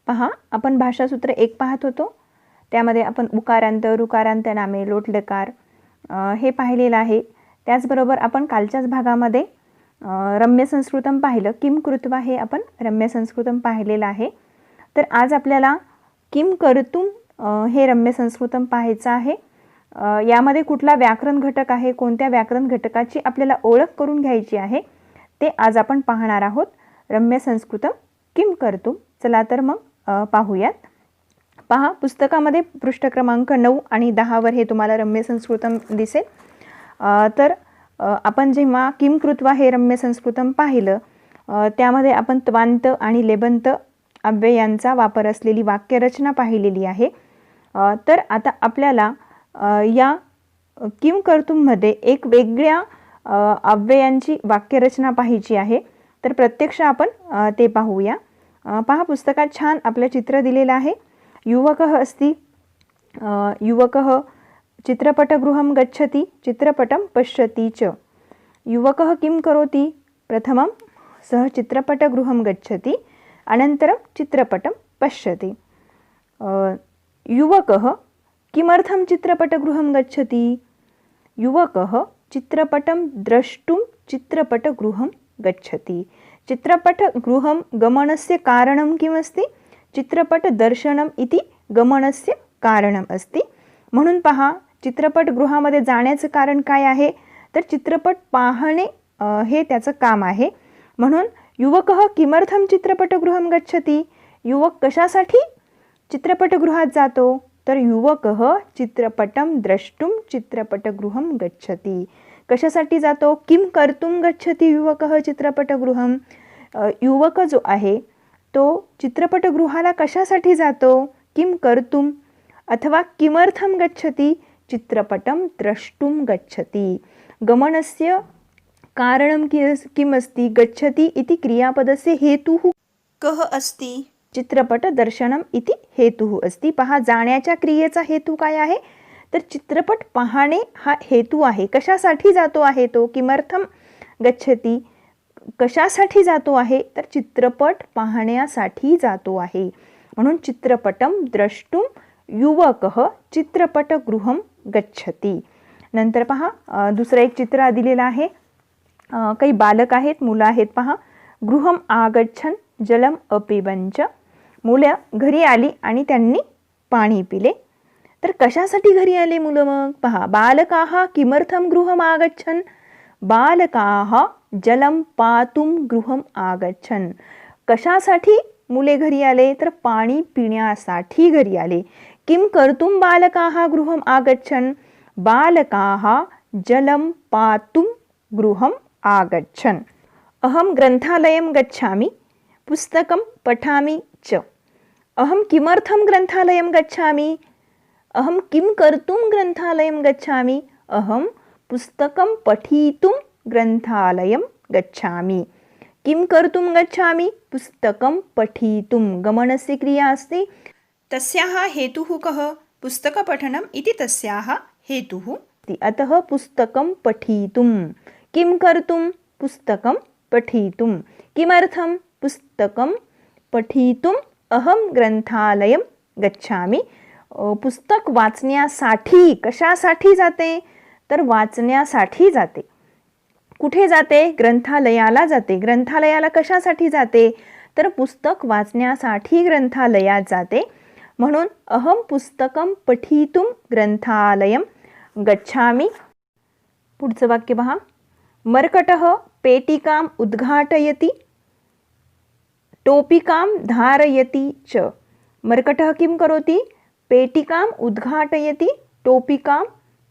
पहा, आपण भाषासूत्र 1 पाहत होतो. त्यामध्ये आपण उकारांत, ऋकारांत नामे, लोटलकार हे पाहिलेलं आहे. त्याचबरोबर आपण कालच्याच भागामध्ये रम्य संस्कृतम पाहिलं. किम कृत्वा हे आपण रम्य संस्कृतम पाहिलेलं आहे. तर आज आपल्याला किम कर्तुम हे रम्य संस्कृतम पाहायचं आहे. यामध्ये कुठला व्याकरण घटक आहे, कोणत्या व्याकरण घटकाची आपल्याला ओळख करून घ्यायची आहे, ते आज आपण पाहणार आहोत. रम्य संस्कृतम किम कर्तुम. चला तर मग पाहूयात. पहा, पुस्तकामध्ये पृष्ठ क्रमांक 9 आणि 10 वर हे तुम्हाला रम्य संस्कृतम दिसेल. तर आपण जेव्हा किम कृत्वा हे रम्य संस्कृतम पाहिलं, त्यामध्ये आपण त्वांत आणि लेबंत अव्ययांचा वापर असलेली वाक्यरचना पाहिलेली आहे. तर आता आपल्याला या किम कर्तुममध्ये एक वेगळ्या अव्ययांची वाक्यरचना पाहायची आहे. तर प्रत्यक्ष आपण ते पाहूया. पहा, पुस्तकात छान आपलं चित्र दिलेलं आहे. युवकः अस्ति, युवकः चित्रपटगृहं गच्छति, चित्रपटं पश्यति च. युवकः किं करोति? प्रथमं सः चित्रपटगृहं गच्छति, अनन्तरं चित्रपटं पश्यति. युवकः किमर्थं चित्रपटगृहं गच्छति? युवकः चित्रपटं द्रष्टुं चित्रपटगृहं गच्छति. चित्रपटगृहं गमनस्य कारणं किमस्ति? चित्रपटदर्शनम् इति गमनस्य कारणम् अस्ति. म्हणून पहा, चित्रपटगृहामध्ये जाण्याचं कारण काय आहे? तर चित्रपट पाहणे हे त्याचं काम आहे. म्हणून युवकः किमर्थं चित्रपटगृहं गच्छति? युवक कशासाठी चित्रपटगृहात जातो? तर युवकः चित्रपटं द्रष्टुं चित्रपटगृहं गच्छति. कशासाठी जातो? किम कर्तुं गच्छति युवकः चित्रपटगृहं. युवक जो आहे तो चित्रपटगृहाला कशासाठी जातो? किम कर्तुं अथवा किमर्थं गच्छति? चित्रपटं द्रष्टुं गच्छति. गमनस्य कारणं किम् अस्ति? गच्छति इति क्रियापदस्य हेतुः कः अस्ति? चित्रपटदर्शनम् इति हेतुः अस्ति. पहा, जाण्याच्या क्रियेचा हेतू काय आहे? तर चित्रपट पाहणे हा हेतू आहे. कशासाठी जातो आहे तो? किमर्थं गच्छति. कशासाठी जातो आहे? तर चित्रपट पाहण्यासाठी जातो आहे. म्हणून चित्रपटं द्रष्टुं युवकः चित्रपटगृहं गच्छति. नंतर पहा, दुसरं एक चित्र दिलेलं आहे. काही बालक आहेत, मुलं आहेत. पहा, गृहं आगच्छन् जलम अपिबंच. मुलं घरी आली आणि त्यांनी पाणी पिले. तर कशासाठी घरी आले मुलं मग? पहा, बालकाः किमर्थं गृहम् आगच्छन्? बालकाः जलं पातुं गृहम् आगच्छन्. कशासाठी मुले घरी आले? तर पाणी पिण्यासाठी घरी आले. किं कर्तुं बालकाः गृहम् आगच्छन्? बालकाः जलं पातुं गृहम् आगच्छन्. अहं ग्रंथालयं गच्छामि, पुस्तकं पठामि च. अहं किमर्थं ग्रंथालयं गच्छामि? अहं किं कर्तुं ग्रंथालयं गच्छामि? अहं पुस्तकं पठितुं ग्रंथालयं गच्छामि. किं कर्तुं गच्छामि? पुस्तकं पठितुं. गमनस्य क्रिया अस्ति. तस्याः हेतुः कः? पुस्तकपठनम् इति तस्याः हेतुः. अतः पुस्तकं पठितुं. किं कर्तुं? पुस्तकं पठितुं. किमर्थं? पुस्तकं पठितुं अहं ग्रंथालयं गच्छामि. पुस्तक वाचण्यासाठी. कशासाठी जाते? तर वाचण्यासाठी जाते. कुठे जाते? ग्रंथालयाला जाते. ग्रंथालयाला कशासाठी जाते? तर पुस्तक वाचण्यासाठी ग्रंथालयात जाते. म्हणून अहं पुस्तकं पठितुं ग्रंथालयं गच्छामि. पुढचं वाक्य पहा. मर्कटः पेटिकाम् उद्घाटयति, टोपिकां धारयति च. मर्कटः किं करोति? पेटिकाम् उद्घाटयति, टोपिकां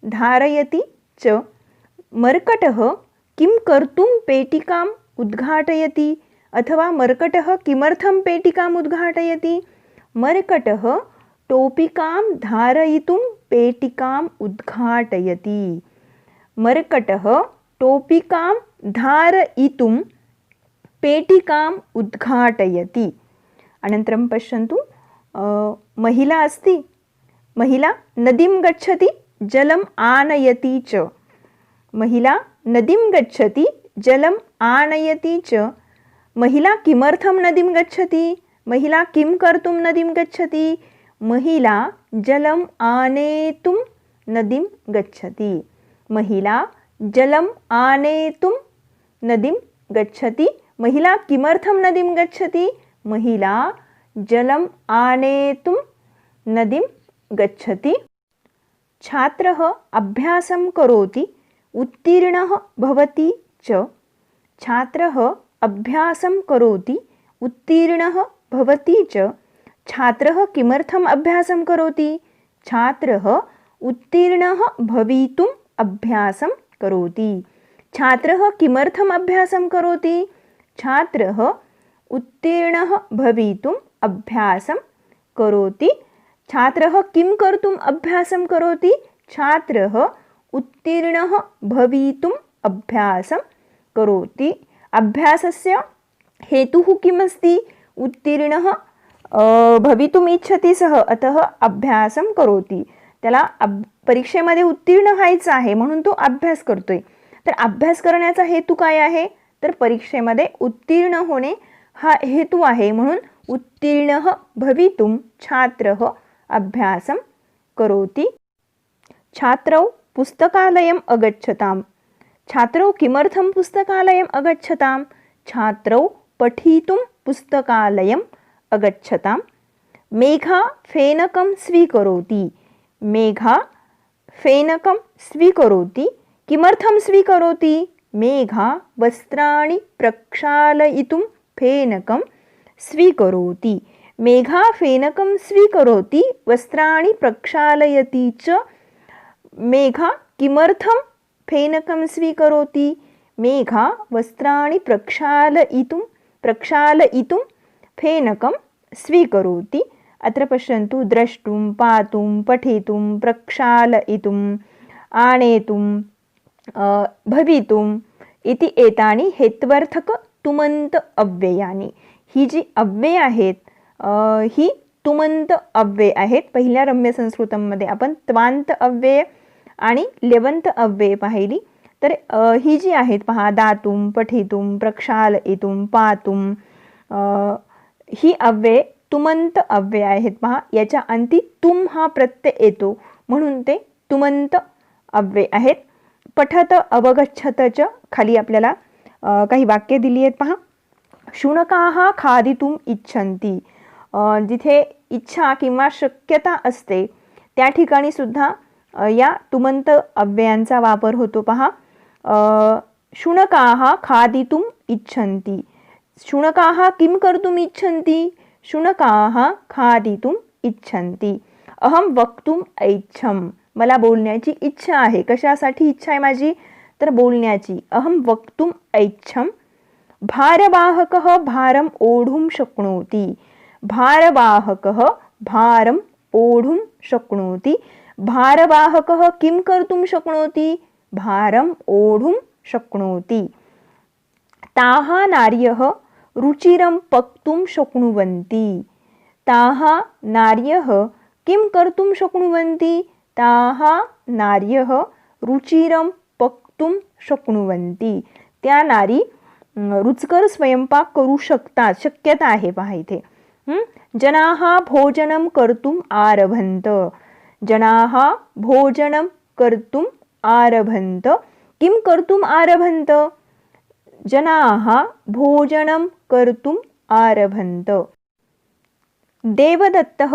धारयति च. मर्कटः किं कर्तुं पेटिकाम् उद्घाटयति अथवा मर्कटः किमर्थं पेटिकाम् उद्घाटयति? मर्कटः टोपिकां धारयितुं पेटिकाम् उद्घाटयति. मर्कटः टोपिकां धारयितुं पेटिकाम् उद्घाटयति. अनन्तरं पश्यन्तु, महिला अस्ति. महिला नदीं गच्छति, जलम् आनयति च. महिला नदीं गच्छति, जलम् आनयति च. महिला किमर्थं नदीं गच्छति? महिला किं कर्तुं नदीं गच्छति? महिला जलम् आनेतुं नदीं गच्छति। महिला जलम् आनेतुं नदीं गच्छति। महिला किमर्थं नदीं गच्छति? महिला जलम् आनेतुं नदीं गच्छति। छात्रः अभ्यासं करोति, उत्तीर्णः भवति च। छात्रः अभ्यासं करोति, उत्तीर्णः भवति च। छात्रः किमर्थम् अभ्यासं करोति? छात्रः उत्तीर्णः भवितुम् अभ्यासं करोति। छात्रः किमर्थम् अभ्यासं करोति? छात्रः उत्तीर्णः भवितुम् अभ्यासं करोति। छात्रः किं कर्तुम् अभ्यासं करोति? छात्रः उत्तीर्णः भवितुम् अभ्यासं करोति। अभ्यासस्य हेतुः किमस्ति? उत्तीर्णः भवितुम् इच्छति सः, अतः अभ्यासं करोति. त्याला परीक्षेमध्ये उत्तीर्ण व्हायचं आहे म्हणून तो अभ्यास करतोय. तर अभ्यास करण्याचा हेतू काय आहे? तर परीक्षेमध्ये उत्तीर्ण होणे हा हेतू आहे, म्हणून उत्तीर्णः भवितुं छात्रः अभ्यासं करोति. छात्रौ पुस्तकालयम् अगच्छताम्. छात्रौ किमर्थं पुस्तकालयम् अगच्छताम्? छात्रौ पठितुं पुस्तकालयम् अगच्छताम्. मेघा फेनकं स्वीकरोति. मेघा फेनकं स्वीकरोति. किमर्थं स्वीकरोति? मेघा वस्त्राणि प्रक्षालयितुं फेनकं स्वीकरोति. मेघा फेनकं स्वीकरोति, वस्त्राणि प्रक्षालयति च. मेघा किमर्थं फेनकं स्वीकरोति? मेघा वस्त्राणि प्रक्षालयितुं फेनकं स्वीकरोति. अत्र पश्यन्तु, द्रष्टुं, पातुं, पठितुं, प्रक्षालयितुं, आनेतुं, भवितुं इति एतानि हेत्वर्थक तुमंत अव्ययानि. ही जी अव्यय आहेत ही तुमंत अव्यय आहेत. पहिल्या रम्य संस्कृतमध्ये आपण त्वांत अव्यय आणि लेवंत अव्यय पाहिली. तर ही जी आहेत पहा, दातुं, पठितुं, प्रक्षालयितुं, पातुं, ही अव्यय तुमंत अव्यय आहेत पहा. याच्या अंती तुम हा प्रत्यय येतो म्हणून ते तुमंत अव्यय आहेत. पठत अवगच्छत च. खाली आपल्याला काही वाक्य दिली आहेत पहा. शुनकाः खादितुम् इच्छन्ति. जिथे इच्छा किंवा शक्यता असते त्या ठिकाणी सुद्धा या तुमंत अव्ययांचा वापर होतो पहा. शुनकाः खादितुम् इच्छन्ति. शुनकाः किं कर्तुम् इच्छन्ति? शुनकाः खादितुम् इच्छन्ति. अहं वक्तुम् ऐच्छम्. मला बोलण्याची इच्छा आहे. कशासाठी इच्छा आहे माझी? तर बोलण्याची. अहं वक्तुम् ऐच्छम्. भारवाहकः भारम् ओढुं शक्नोति. भारवाहकः भारम् ओढुं शक्नोति. भारवाहकः किं कर्तुं शक्नोति? भारम् ओढुं शक्नोति. ताः नार्यः रुचिरं पक्तुं शक्नुवन्ति. ताः नार्यः किं कर्तुं शक्नुवन्ति? ताः नार्यः रुचिरं पक्तुं शक्नुवन्ति. त्या नारी रुचकर स्वयंपाक करू शकतात. शक्यता आहे पहा इथे. जनाः भोजनं कर्तुम् आरभन्त. जनाः भोजनं कर्तुम् आरभन्त. किं कर्तुम् आरभन्त? जनाः भोजनं कर्तुम् आरभन्त. देवदत्तः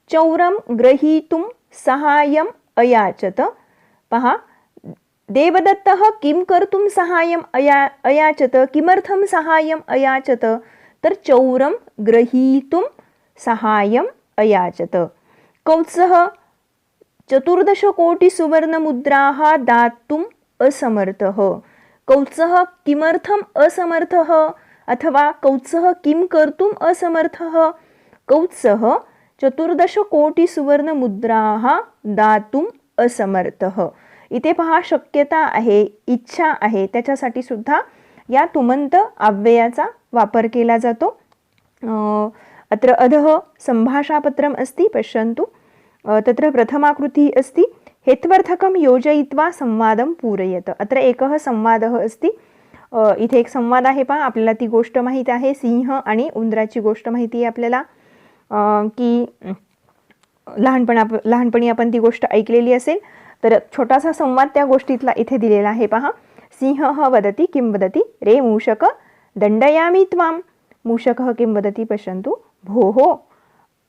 चौरं ग्रहीतुं सहाय्यम् अयाचत. पहा, देवदत्तः किं कर्तुं सहाय्यम् अयाचत? किमर्थं सहाय्यम् अयाचत? तर चौरं ग्रहीतुं सहाय्यम् अयाचत. कौत्सः 14 कोटी सुवर्णमुद्राः दातुम् असमर्थः. कौत्सः किमर्थम् असमर्थः? अथवा कौत्सः किं कर्तुम् असमर्थः? कौत्सः 14 कोटी सुवर्णमुद्राः दातुम् असमर्थः. इथे पहा, शक्यता आहे, इच्छा आहे, त्याच्यासाठी सुद्धा या तुमंत अव्ययाचा वापर केला जातो. अत्र अधः संभाषापत्रम् अस्ति, पश्यन्तु. तत्र प्रथमाकृतिः अस्ति हेत्वर्थकं योजयित्वा संवादं पूरयत. अत्र एकः संवादः अस्ति. इथे एक संवाद आहे पहा, आपल्याला ती गोष्ट माहीत आहे, सिंह आणि उंदराची गोष्ट माहिती आहे आपल्याला, की लहानपणी आपण ती गोष्ट ऐकलेली असेल. तर छोटासा संवाद त्या गोष्टीतला इथे दिलेला आहे पहा. सिंहः वदति किं वदति रे मूषक दंडयामि त्वाम. मूषकः किं वदति पश्यन्तु. भोः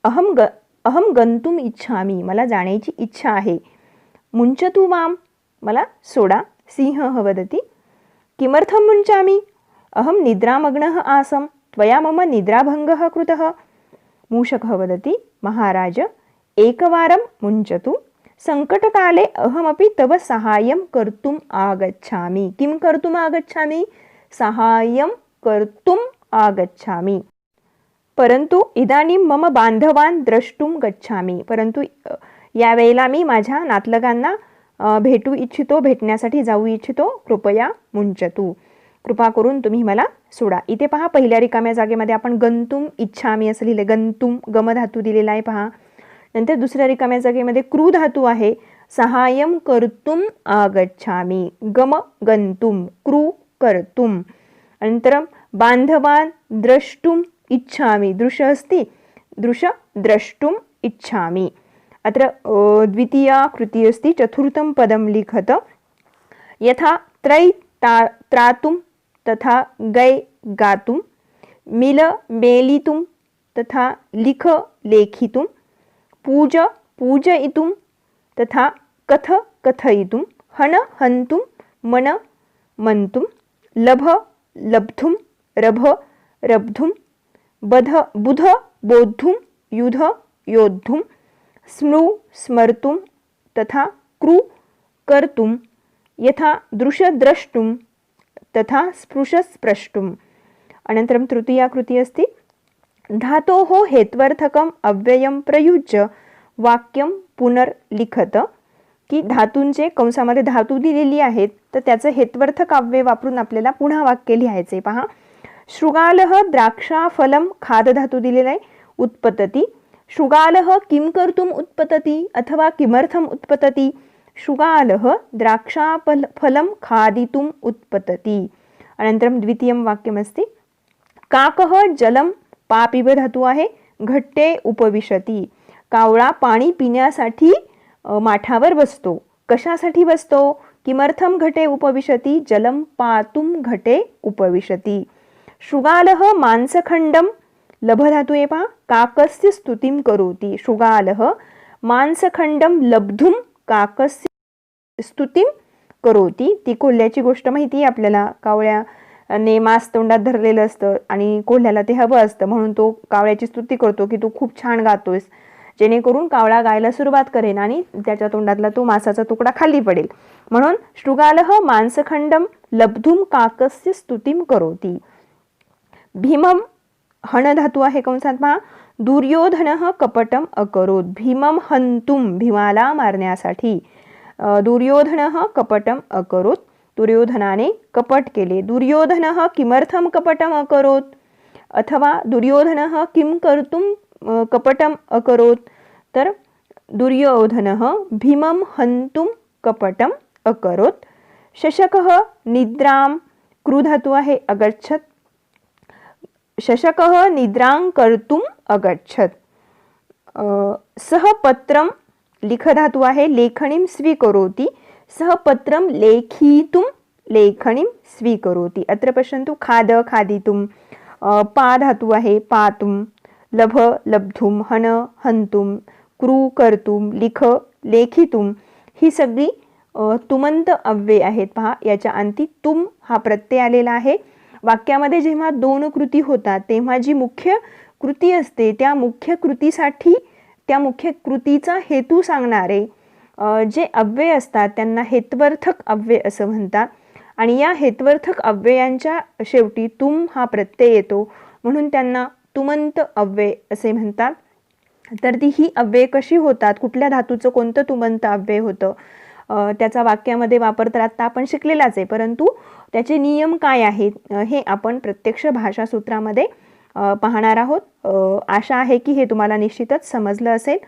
अहम गन्तुम इच्छामि, मला जाण्याची इच्छा आहे. मुञ्चतु माम, मला सोडा. सिंहः वदति किमर्थं मुञ्चामि, अहम निद्रामग्नः आसम त्वया मम निद्राभङ्गः कृतः. मूषकः वदति महाराज एकवारं मुञ्चतु, संकटकाले अहमपि तव सहाय्यं कर्तुम् आगच्छामि. किं कर्तुम् आगच्छामि, सहाय्यं कर्तुम् आगच्छामि. परंतु इदानीं मम बांधवान द्रष्टुम गच्छामि, परंतु यावेळेला मी माझ्या नातलगांना भेटू इच्छितो, भेटण्यासाठी जाऊ इच्छितो. कृपया मुंचतू, कृपा करून तुम्ही मला सोडा. इथे पहा, पहिल्या रिकाम्या जागेमध्ये आपण गंतुम इच्छामी असं लिहिले. गंतुम गम धातू दिलेला आहे पहा. नंतर दुसऱ्या रिकाम्या जागेमध्ये क्रू धातू आहे. सहाय्यम कर्तुम आगच्छामी, गम गंतुम, क्रू कर्तुम. अनन्तरं बांधवान द्रष्टुम इच्छामि, दृश्य अस्ति, दृश्य द्रष्टुम इच्छामि. अत्र द्वितीया कृति अस्ति. चतुर्थं पदं लिखत. यथा त्रय त्रातुं तथा गै गातुं, मिल मेलितुं तथा लिख लेखितुं, पूज पूजयितुं तथा कथ कथयितुं, हन हन्तुं, मन मन्तुं, लभ लब्धुं, रभ रब्धुं, बध बुध बोद्धुं, युध योद्धुं, स्मृ स्मर्तुं तथा कृ कर्तुं, यथा दृश्य द्रष्टुं तथा स्पृश स्प्रष्टुं. अनन्तरं तृतीया कृति अस्ति. धातोः हेत्वर्थकम् अव्ययं प्रयुज्य वाक्यं पुनर्लिखत. की धातूंचे कंसामध्ये धातू दिलेली आहेत, तर त्याचं हेत्वर्थक अव्यय वापरून आपल्याला पुन्हा वाक्य लिहायचे. पहा, शृगालः द्राक्षाफलं खाद धातू दिलेला आहे. उत्पतती. शृगालः किं कर्तुम् उत्पतती अथवा किमर्थम् उत्पतती. शृगालः द्राक्षाफलं खादितुम् उत्पतती. अनन्तरं द्वितीयं वाक्यमस्ति. काकः जलं पापिब धातू आहे. घट्टे उपविशती. कावळा पाणी पिण्यासाठी माठावर बसतो. कशासाठी बसतो. किमर्थं घटे उपविशती, जलं पातुं घटे उपविशती. शृगालः मांसखंडं लभ धातु आहे पहा. काकस्य स्तुतिं करोति. शृगालः मांसखंडं लब्धुं काकस्य स्तुतिं करोति. ती कोल्ह्याची गोष्ट माहिती आहे आपल्याला. कावळ्याने मांस तोंडात धरलेलं असतं आणि कोल्ह्याला ते हवं असतं, म्हणून तो कावळ्याची स्तुती करतो की तू खूप छान गातोयस, जेणेकरून कावळा गायला सुरुवात करेन आणि त्याच्या तोंडातला तो मांसाचा तुकडा खाली पडेल. म्हणून शृगालः मांसखंडं लब्धुं काकस्य स्तुतिं करोति. भीमं हण धातू आहे कंसात पहा. दुर्योधनः कपटम अकरोत. भीमं हंतुम, भीमाला मारण्यासाठी. दुर्योधनः कपटम अकरोत, दुर्योधनाने कपट केले. दुर्योधनः किमर्थं कपटम अकरोत अथवा दुर्योधनः किं कर्तुं कपटम अकरोत. तर दुर्योधनः भीमं हंतुम कपटम अकरोत. शशकः निद्रां, क्रू धातू आहे अगच्छत. शशकः निद्रां कर्तुम् अगच्छत. सह पत्रं लिख धातू आहे. लेखनीं स्वीकरोति. सह पत्रं लेखितुं लेखनीं स्वीकरोति. अत्र पश्यन्तु. खाद खादितुं, पा धातू आहे पातुं, लभ लब्धुं, हन हंतुं, क्रू कर्तुं, लिख लेखितुं. ही सगळी तुमंत अव्यय आहेत पहा. याच्या अंती तुम हा प्रत्यय आलेला आहे. वाक्यामध्ये जेव्हा दोन कृती होतात तेव्हा जी मुख्य कृती असते त्या मुख्य कृतीसाठी त्या मुख्य कृतीचा हेतू सांगणारे जे अव्यय असतात त्यांना हेत्वर्थक अव्यय असं म्हणतात. आणि या हेत्वर्थक अव्ययांच्या शेवटी तुम हा प्रत्यय येतो, म्हणून त्यांना तुमंत अव्यय असे म्हणतात. तर ही अव्यय कशी होतात, कुठल्या धातूचं कोणतं तुमंत अव्यय होतं त्याचा वाक्यामध्ये वापर तर आता आपण शिकलेलाच आहे, परंतु त्याचे नियम काय आहेत हे आपण प्रत्यक्ष भाषासूत्रामध्ये पाहणार आहोत. आशा आहे की हे तुम्हाला निश्चितच समजलं असेल.